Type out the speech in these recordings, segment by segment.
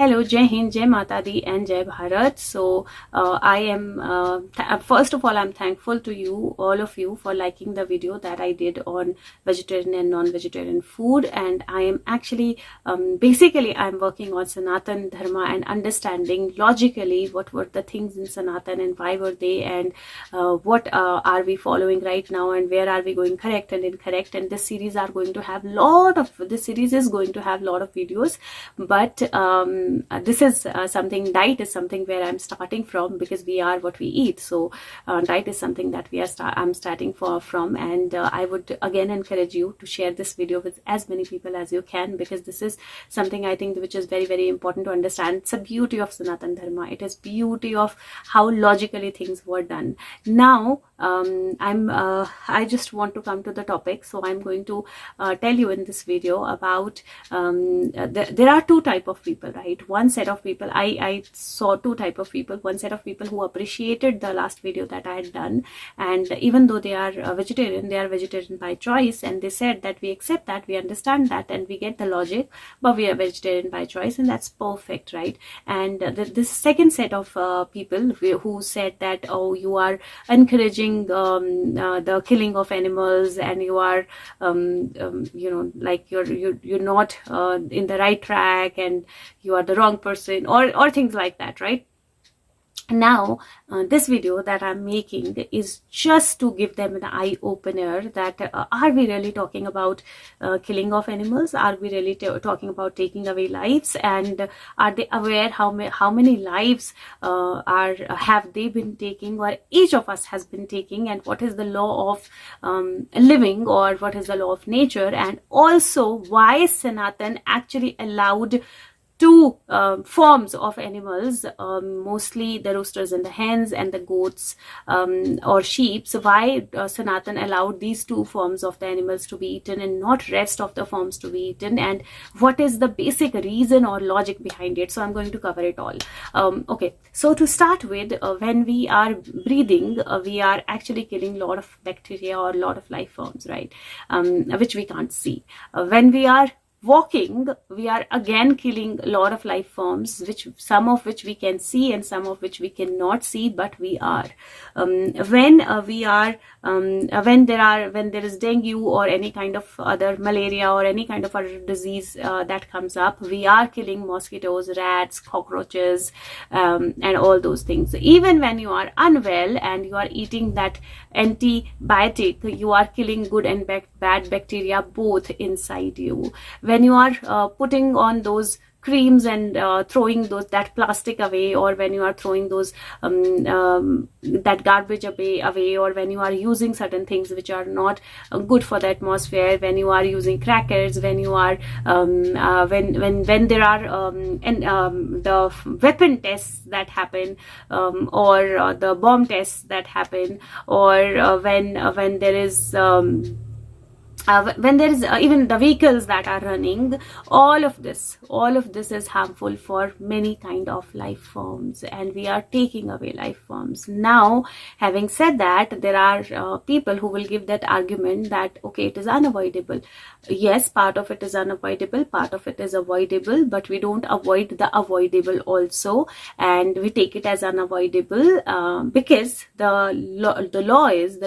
Hello, Jai Hind, Jai Mata Di and Jai Bharat. So I am, first of all, I'm thankful to you, all of you, for liking the video that I did on vegetarian and non-vegetarian food. And I am actually, basically, I'm working on Sanatan Dharma and understanding logically what were the things in Sanatan and why were they, and what are we following right now, and where are we going correct and incorrect. And this series is going to have lot of videos, but this is something, diet is something where I'm starting from, because we are what we eat. So diet is something that I'm starting from, and I would again encourage you to share this video with as many people as you can, because this is something I think which is very, very important to understand. It's a beauty of Sanatan Dharma. It is beauty of how logically things were done. Now I just want to come to the topic. So I'm going to tell you in this video about there are two type of people, right? One set of people, I saw two type of people. One set of people who appreciated the last video that I had done, and even though they are vegetarian, they are vegetarian by choice, and they said that we accept that, we understand that, and we get the logic, but we are vegetarian by choice, and that's perfect, right? And this second set of people who said that, oh, you are encouraging the killing of animals, and you are like you're not in the right track, and you are the wrong person, or things like that, right? Now this video that I'm making is just to give them an eye-opener that are we really talking about killing of animals? Are we really talking about taking away lives? And are they aware how many lives have they been taking, or each of us has been taking, and what is the law of living, or what is the law of nature? And also why Sanatan actually allowed two forms of animals, mostly the roosters and the hens and the goats or sheep. So why Sanatan allowed these two forms of the animals to be eaten and not rest of the forms to be eaten, and what is the basic reason or logic behind it? So I'm going to cover it all. Okay, so to start with, when we are breathing, we are actually killing a lot of bacteria or a lot of life forms, right? Which we can't see. When we are walking, we are again killing a lot of life forms, some of which we can see and some of which we cannot see, but we are. When there is dengue or any kind of other malaria or any kind of other disease that comes up, we are killing mosquitoes, rats, cockroaches, and all those things. Even when you are unwell and you are eating that antibiotic, you are killing good and bad bacteria both inside you. When you are putting on those creams and throwing that plastic away, or when you are throwing those that garbage away, or when you are using certain things which are not good for the atmosphere, when you are using crackers, when you are when there are the weapon tests that happen, or the bomb tests that happen, or when there is even the vehicles that are running, all of this is harmful for many kind of life forms, and we are taking away life forms. Now, having said that, there are people who will give that argument that, okay, it is unavoidable. Yes, part of it is unavoidable, part of it is avoidable, but we don't avoid the avoidable also, and we take it as unavoidable because the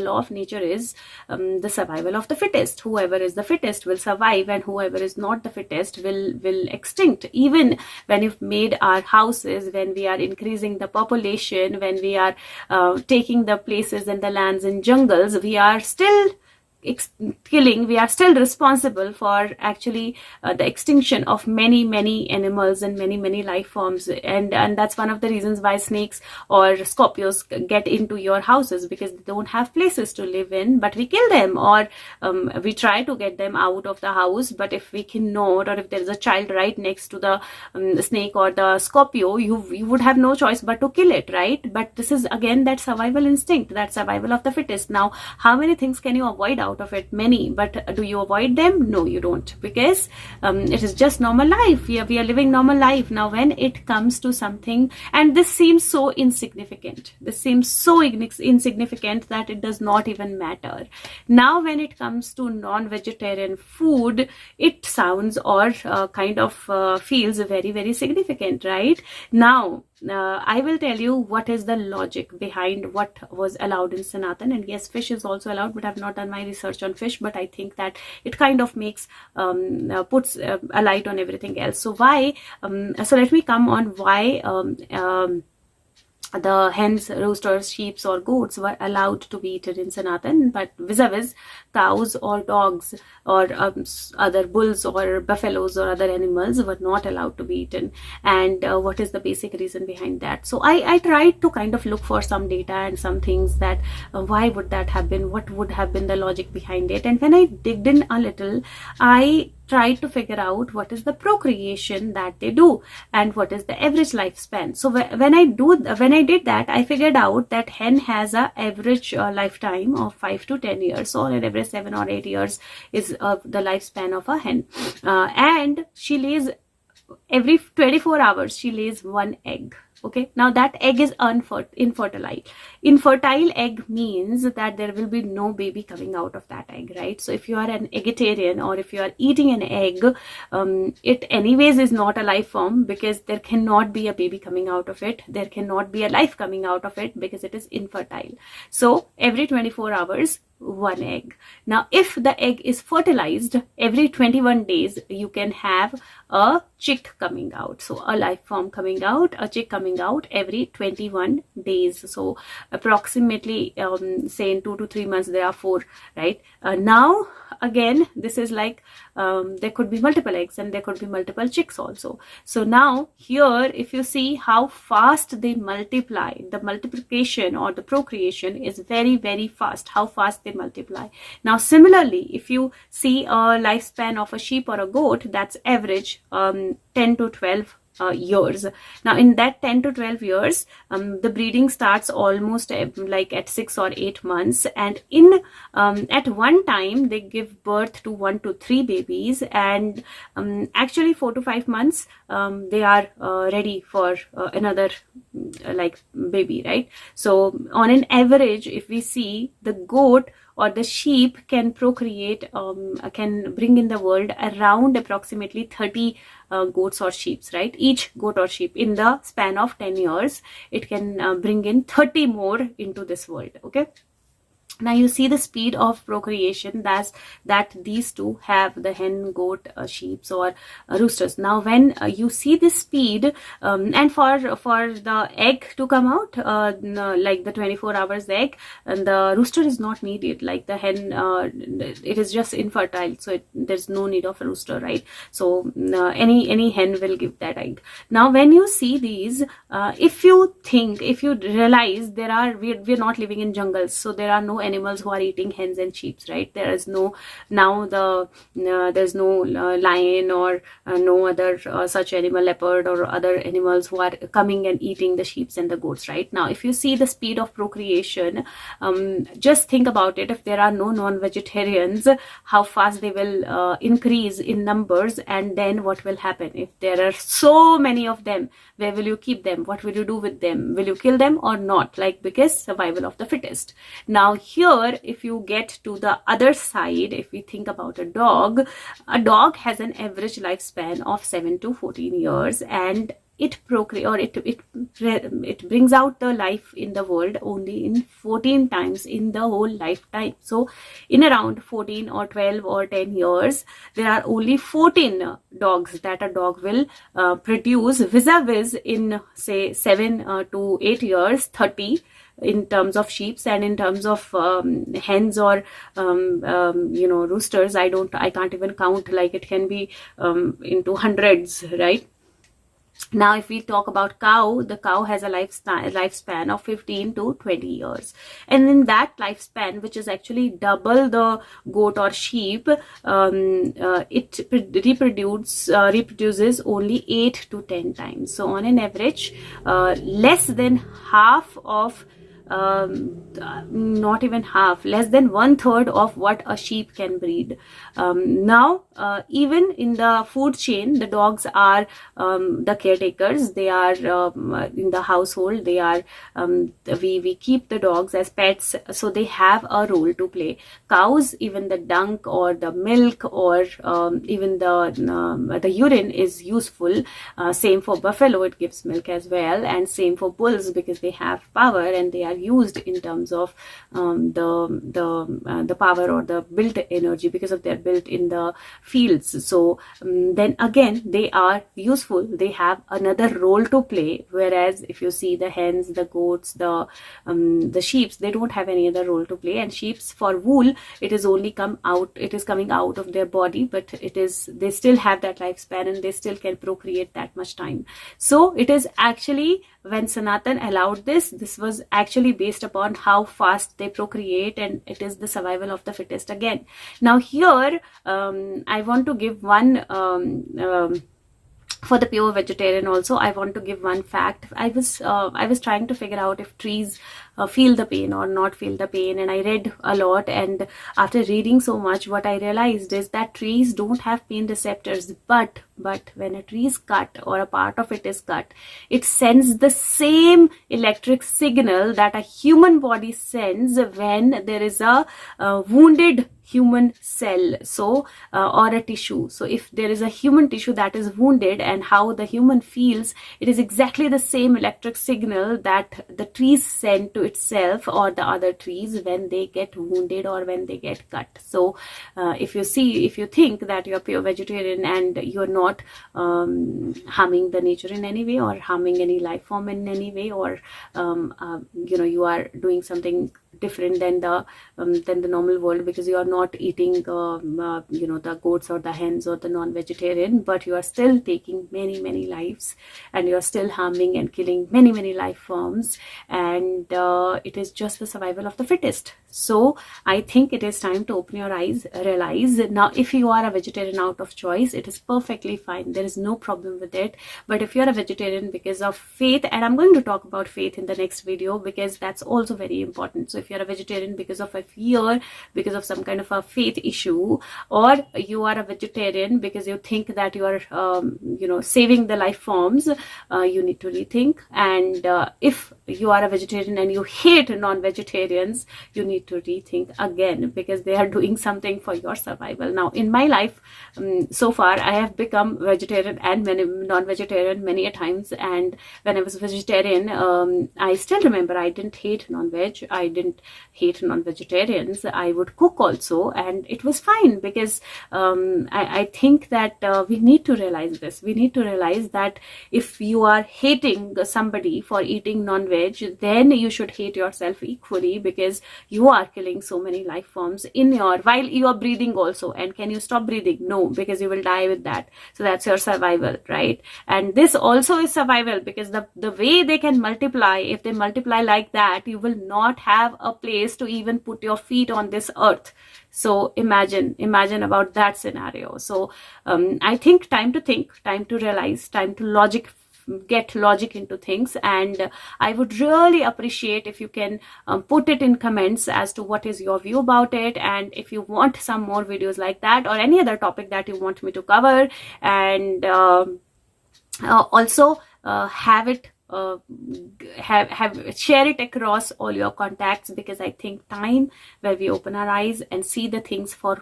law of nature is the survival of the fittest. Whoever is the fittest will survive, and whoever is not the fittest will extinct. Even when you've made our houses, when we are increasing the population, when we are taking the places and the lands in jungles, we are still killing, we are still responsible for actually the extinction of many animals and many life forms, and that's one of the reasons why snakes or scorpions get into your houses, because they don't have places to live in, but we kill them, or we try to get them out of the house. But if we cannot, or if there is a child right next to the snake or the scorpio, you would have no choice but to kill it, right? But this is again that survival instinct, that survival of the fittest. Now, how many things can you avoid out out of it, many, but do you avoid them? No, you don't, because it is just normal life. We are living normal life. Now when it comes to something, and this seems so insignificant, insignificant that it does not even matter. Now when it comes to non-vegetarian food, it sounds or kind of feels very, very significant, right? Now I will tell you what is the logic behind what was allowed in Sanatan. And yes, fish is also allowed, but I've not done my research on fish, but I think that it kind of makes puts a light on everything else. So why so let me come on why the hens, roosters, sheep or goats were allowed to be eaten in Sanatan, but vis-a-vis cows or dogs or other bulls or buffaloes or other animals were not allowed to be eaten. And what is the basic reason behind that? So I tried to kind of look for some data and some things that why would that have been, what would have been the logic behind it. And when I digged in a little, I tried to figure out what is the procreation that they do and what is the average lifespan. So when I did that, I figured out that hen has a average lifetime of 5 to 10 years, or an average 7 or 8 years is the lifespan of a hen, and she lays every 24 hours she lays one egg. Okay, now that egg is infertile. Infertile egg means that there will be no baby coming out of that egg, right? So if you are an eggetarian, or if you are eating an egg, it anyways is not a life form, because there cannot be a baby coming out of it. There cannot be a life coming out of it, because it is infertile. So every 24 hours, one egg. Now if the egg is fertilized, every 21 days you can have a chick coming out. So a life form coming out, a chick coming out every 21 days. So approximately say in 2 to 3 months there are 4, right? Now again, this is like there could be multiple eggs and there could be multiple chicks also. So now here, if you see how fast they multiply, the multiplication or the procreation is very, very fast, how fast they multiply. Now similarly, if you see a lifespan of a sheep or a goat, that's average 10 to 12 years. Now in that 10 to 12 years, the breeding starts almost like at 6 or 8 months, and in at one time they give birth to 1 to 3 babies, and actually 4 to 5 months they are ready for another like baby, right? So on an average, if we see, the goat or the sheep can procreate, can bring in the world around approximately 30 goats or sheep, right? Each goat or sheep in the span of 10 years, it can bring in 30 more into this world. Okay. Now you see the speed of procreation that these two have, the hen, goat, sheep or roosters. Now when you see this speed, and for the egg to come out, like the 24 hours egg, and the rooster is not needed. Like the hen, it is just infertile, so there's no need of a rooster, right? So any hen will give that egg. Now when you see these, if you realize we're not living in jungles, so there are no animals who are eating hens and sheep, right? There is no, now there's no lion or no other such animal, leopard or other animals who are coming and eating the sheep and the goats, right? Now if you see the speed of procreation, just think about it. If there are no non-vegetarians, how fast they will increase in numbers, and then what will happen if there are so many of them? Where will you keep them? What will you do with them? Will you kill them or not? Like, because survival of the fittest. Now here, if you get to the other side, if we think about a dog has an average lifespan of 7 to 14 years, and it brings out the life in the world only in 14 times in the whole lifetime. So in around 14 or 12 or 10 years, there are only 14 dogs that a dog will produce, vis-a-vis in say 7 to 8 years, 30 in terms of sheep, and in terms of hens or roosters, I can't even count. Like, it can be into hundreds, right? Now if we talk about cow, the cow has a lifespan of 15 to 20 years, and in that lifespan, which is actually double the goat or sheep, it reproduces only 8 to 10 times. So on an average, less than half of not even half, less than 1/3 of what a sheep can breed. Now, even in the food chain, the dogs are the caretakers. They are in the household. They are we keep the dogs as pets, so they have a role to play. Cows, even the dung or the milk or even the urine is useful. Same for buffalo, it gives milk as well, and same for bulls because they have power and they are used in terms of the power or the built energy because of their built in the fields. So then again, they are useful. They have another role to play. Whereas if you see the hens, the goats, the sheep, they don't have any other role to play. And sheep's for wool, it is only coming out of their body, but they still have that lifespan and they still can procreate that much time. So it is actually, when Sanatan allowed this was actually based upon how fast they procreate, and it is the survival of the fittest again. Now here, I want to give one for the pure vegetarian also. I want to give one fact. I was trying to figure out if trees feel the pain or not feel the pain, and I read a lot, and after reading so much, what I realized is that trees don't have pain receptors, but when a tree is cut or a part of it is cut, it sends the same electric signal that a human body sends when there is a wounded human cell, so or a tissue. So if there is a human tissue that is wounded, and how the human feels, it is exactly the same electric signal that the trees send to itself or the other trees when they get wounded or when they get cut. So if you think that you're pure vegetarian and you're not harming the nature in any way or harming any life form in any way, or you are doing something different than the normal world because you are not eating the goats or the hens or the non-vegetarian, but you are still taking many lives, and you are still harming and killing many life forms, and it is just the survival of the fittest. So I think it is time to open your eyes, realize now, if you are a vegetarian out of choice, it is perfectly fine. There is no problem with it. But if you are a vegetarian because of faith, and I'm going to talk about faith in the next video because that's also very important. So if you're a vegetarian because of a fear, because of some kind of a faith issue, or you are a vegetarian because you think that you are saving the life forms, you need to rethink. And if you are a vegetarian and you hate non-vegetarians, you need to rethink again, because they are doing something for your survival. Now in my life, so far I have become vegetarian and non-vegetarian many a times, and when I was vegetarian, I still remember I didn't hate non-veg, I didn't hate non-vegetarians. I would cook also, and it was fine, because I think that we need to realize this. We need to realize that if you are hating somebody for eating non-veg, then you should hate yourself equally, because you are killing so many life forms while you are breathing also. And can you stop breathing? No, because you will die with that. So that's your survival, right? And this also is survival, because the way they can multiply, if they multiply like that, you will not have a place to even put your feet on this earth. So imagine about that scenario. So I think time to realize, time to get logic into things. And I would really appreciate if you can put it in comments as to what is your view about it, and if you want some more videos like that, or any other topic that you want me to cover. And also have it share it across all your contacts, because I think time where we open our eyes and see the things for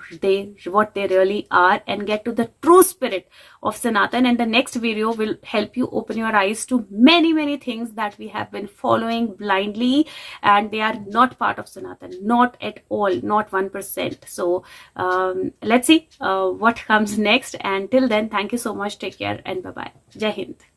what they really are, and get to the true spirit of Sanatan. And the next video will help you open your eyes to many things that we have been following blindly, and they are not part of Sanatan, not at all, not 1%. So let's see what comes next. And till then, thank you so much. Take care and bye bye. Jai Hind.